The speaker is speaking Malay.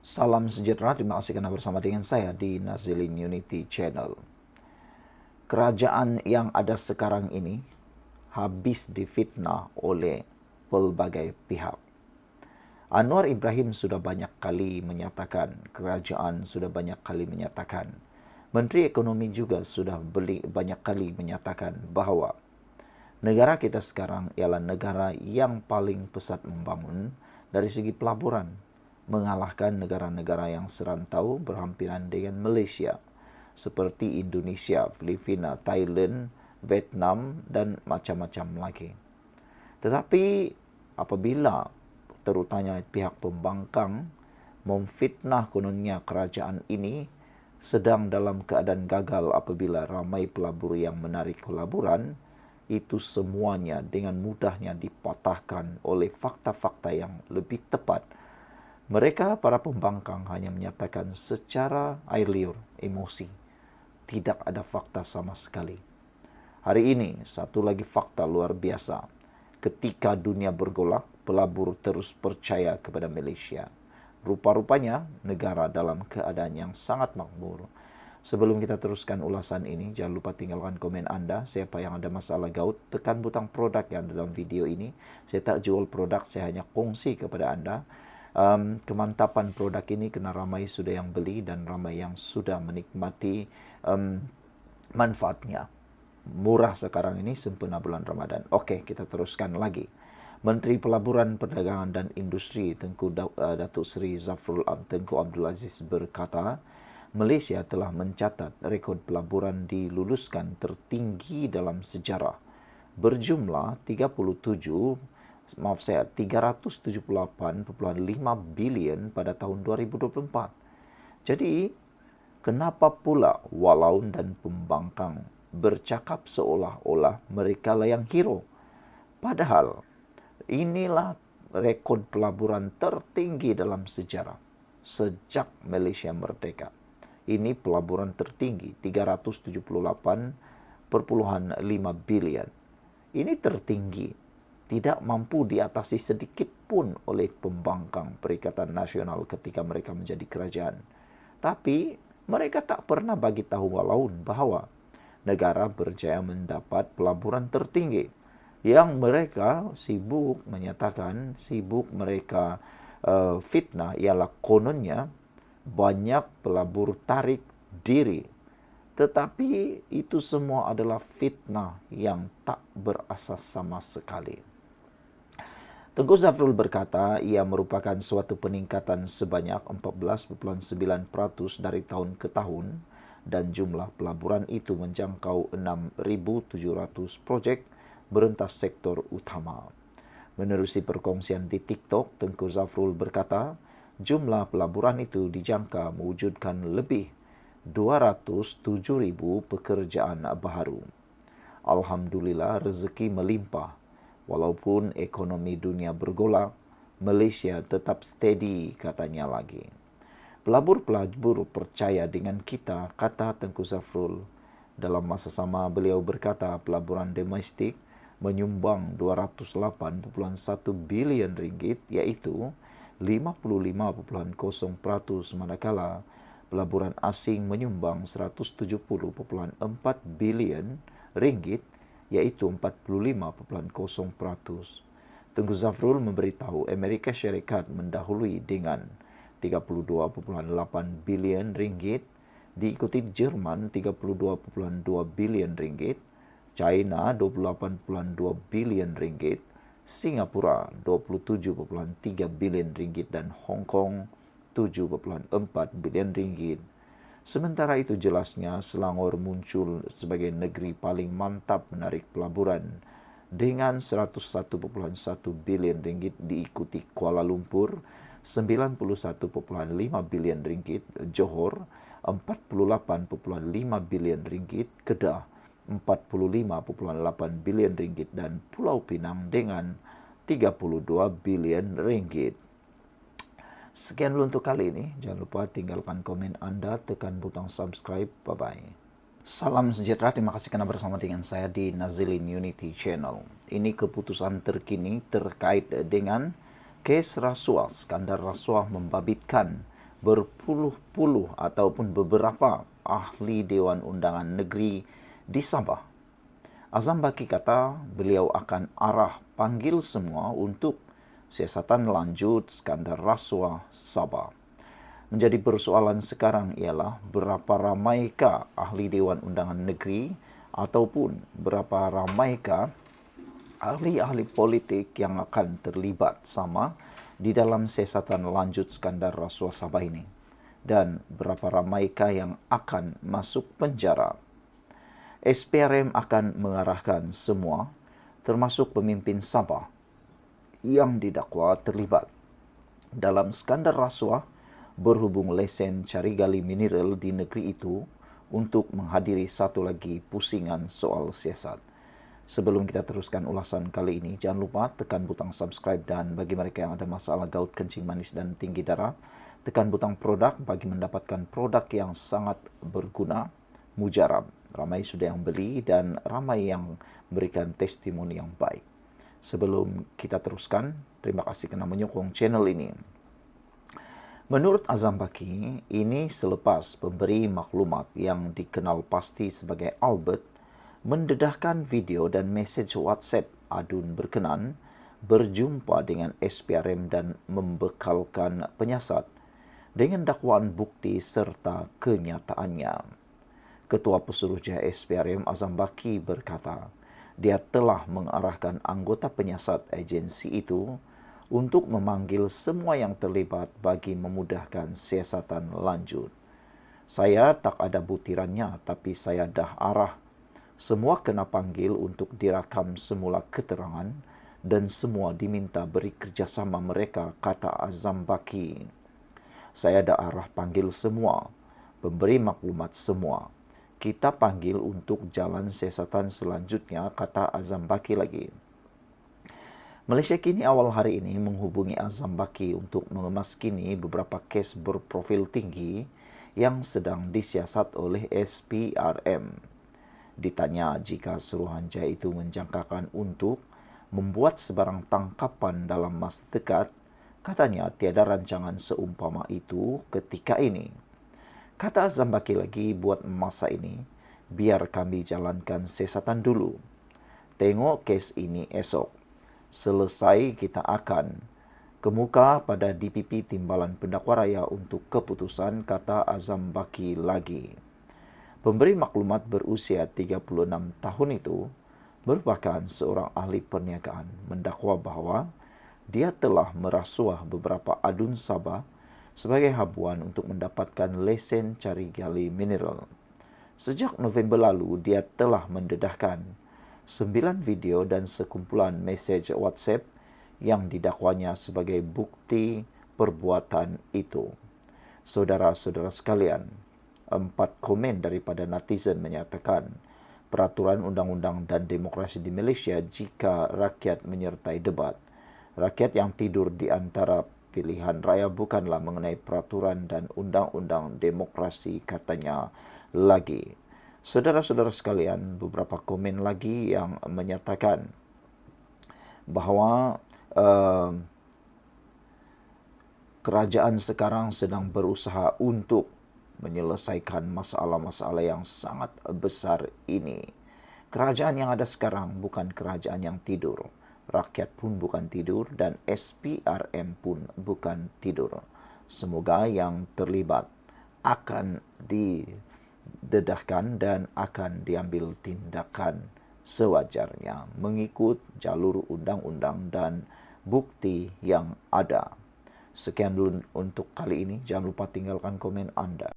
Salam sejahtera, terima kasih karena bersama dengan saya di Nazilin Unity Channel. Kerajaan yang ada sekarang ini habis difitnah oleh pelbagai pihak. Anwar Ibrahim sudah banyak kali menyatakan, kerajaan sudah banyak kali menyatakan, Menteri Ekonomi juga sudah banyak kali menyatakan bahawa negara kita sekarang ialah negara yang paling pesat membangun dari segi pelaburan, mengalahkan negara-negara yang serantau berhampiran dengan Malaysia seperti Indonesia, Filipina, Thailand, Vietnam dan macam-macam lagi. Tetapi apabila terutamanya pihak pembangkang memfitnah kononnya kerajaan ini sedang dalam keadaan gagal apabila ramai pelabur yang menarik pelaburan, itu semuanya dengan mudahnya dipatahkan oleh fakta-fakta yang lebih tepat. Mereka, para pembangkang, hanya menyatakan secara air liur, emosi. Tidak ada fakta sama sekali. Hari ini, satu lagi fakta luar biasa. Ketika dunia bergolak, pelabur terus percaya kepada Malaysia. Rupa-rupanya, negara dalam keadaan yang sangat makmur. Sebelum kita teruskan ulasan ini, jangan lupa tinggalkan komen Anda. Siapa yang ada masalah gaut, tekan butang produk yang ada dalam video ini. Saya tak jual produk, saya hanya kongsi kepada Anda. Kemantapan produk ini kena ramai sudah yang beli dan ramai yang sudah menikmati manfaatnya. Murah sekarang ini sempena bulan Ramadan. Okey, kita teruskan lagi. Menteri Pelaburan Perdagangan dan Industri Datuk Seri Tengku Abdul Aziz berkata, Malaysia telah mencatat rekod pelaburan diluluskan tertinggi dalam sejarah berjumlah 378.5 bilion pada tahun 2024. Jadi, kenapa pula Walaun dan pembangkang bercakap seolah-olah mereka lah yang hero? Padahal inilah rekod pelaburan tertinggi dalam sejarah sejak Malaysia merdeka. Ini pelaburan tertinggi 378.5 bilion. Ini tertinggi, tidak mampu diatasi sedikit pun oleh pembangkang Perikatan Nasional ketika mereka menjadi kerajaan. Tapi mereka tak pernah bagi tahu Walaun bahawa negara berjaya mendapat pelaburan tertinggi. Yang mereka sibuk menyatakan, mereka fitnah ialah kononnya banyak pelabur tarik diri. Tetapi itu semua adalah fitnah yang tak berasas sama sekali. Tengku Zafrul berkata ia merupakan suatu peningkatan sebanyak 14.9% dari tahun ke tahun dan jumlah pelaburan itu menjangkau 6.700 projek berentas sektor utama. Menerusi perkongsian di TikTok, Tengku Zafrul berkata, jumlah pelaburan itu dijangka mewujudkan lebih 207,000 pekerjaan baharu. Alhamdulillah, rezeki melimpah. Walaupun ekonomi dunia bergolak, Malaysia tetap steady, katanya lagi. Pelabur-pelabur percaya dengan kita, kata Tengku Zafrul. Dalam masa sama, beliau berkata pelaburan domestik menyumbang 208.1 bilion ringgit, iaitu 55.0%, manakala pelaburan asing menyumbang 170.4 bilion ringgit, iaitu 45.0%. Tengku Zafrul memberitahu Amerika Syarikat mendahului dengan 32.8 bilion ringgit, diikuti Jerman 32.2 bilion ringgit, China 28.2 bilion ringgit, Singapura 27.3 bilion ringgit dan Hong Kong 7.4 bilion ringgit. Sementara itu jelasnya Selangor muncul sebagai negeri paling mantap menarik pelaburan dengan 101.1 bilion ringgit, diikuti Kuala Lumpur 91.5 bilion ringgit, Johor 48.5 bilion ringgit, Kedah 45.8 bilion ringgit dan Pulau Pinang dengan 32 bilion ringgit. Sekian dulu untuk kali ini. Jangan lupa tinggalkan komen Anda, tekan butang subscribe. Bye-bye. Salam sejahtera, terima kasih kerana bersama dengan saya di Nazilin Unity Channel. Ini keputusan terkini terkait dengan kes rasuah. Skandal rasuah membabitkan berpuluh-puluh ataupun beberapa ahli Dewan Undangan Negeri di Sabah. Azam Baki kata beliau akan arah panggil semua untuk siasatan lanjut skandal rasuah Sabah. Menjadi persoalan sekarang ialah berapa ramaikah ahli Dewan Undangan Negeri ataupun berapa ramaikah ahli-ahli politik yang akan terlibat sama di dalam siasatan lanjut skandal rasuah Sabah ini, dan berapa ramaikah yang akan masuk penjara. SPRM akan mengarahkan semua, termasuk pemimpin Sabah yang didakwa terlibat dalam skandal rasuah berhubung lesen cari gali mineral di negeri itu untuk menghadiri satu lagi pusingan soal siasat. Sebelum kita teruskan ulasan kali ini, jangan lupa tekan butang subscribe, dan bagi mereka yang ada masalah gout, kencing manis dan tinggi darah, tekan butang produk bagi mendapatkan produk yang sangat berguna, mujarab. Ramai sudah yang beli dan ramai yang memberikan testimoni yang baik. Sebelum kita teruskan, terima kasih kerana menyokong channel ini. Menurut Azam Baki, ini selepas pemberi maklumat yang dikenal pasti sebagai Albert mendedahkan video dan mesej WhatsApp adun berkenan berjumpa dengan SPRM dan membekalkan penyiasat dengan dakwaan bukti serta kenyataannya. Ketua Pesuruhjaya SPRM Azam Baki berkata, dia telah mengarahkan anggota penyiasat agensi itu untuk memanggil semua yang terlibat bagi memudahkan siasatan lanjut. Saya tak ada butirannya, tapi saya dah arah. Semua kena panggil untuk dirakam semula keterangan dan semua diminta beri kerjasama mereka, kata Azam Baki. Saya dah arah panggil semua, pemberi maklumat semua. Kita panggil untuk jalan siasatan selanjutnya, kata Azam Baki lagi. Malaysia Kini awal hari ini menghubungi Azam Baki untuk mengemaskini beberapa kes berprofil tinggi yang sedang disiasat oleh SPRM. Ditanya jika Suruhanjaya itu menjangkakan untuk membuat sebarang tangkapan dalam masa dekat, katanya tiada rancangan seumpama itu ketika ini. Kata Azam Baki lagi, buat masa ini, biar kami jalankan siasatan dulu. Tengok kes ini esok. Selesai kita akan kemuka pada DPP Timbalan Pendakwa Raya untuk keputusan, kata Azam Baki lagi. Pemberi maklumat berusia 36 tahun itu merupakan seorang ahli perniagaan, mendakwa bahawa dia telah merasuah beberapa adun Sabah sebagai habuan untuk mendapatkan lesen cari gali mineral. Sejak November lalu, dia telah mendedahkan 9 video dan sekumpulan mesej WhatsApp yang didakwanya sebagai bukti perbuatan itu. Saudara-saudara sekalian, 4 komen daripada netizen menyatakan peraturan undang-undang dan demokrasi di Malaysia jika rakyat menyertai debat. Rakyat yang tidur di antara pilihan raya bukanlah mengenai peraturan dan undang-undang demokrasi, katanya lagi. Saudara-saudara sekalian, beberapa komen lagi yang menyatakan bahawa kerajaan sekarang sedang berusaha untuk menyelesaikan masalah-masalah yang sangat besar ini. Kerajaan yang ada sekarang bukan kerajaan yang tidur. Rakyat pun bukan tidur dan SPRM pun bukan tidur. Semoga yang terlibat akan didedahkan dan akan diambil tindakan sewajarnya mengikut jalur undang-undang dan bukti yang ada. Sekian dulu untuk kali ini. Jangan lupa tinggalkan komen Anda.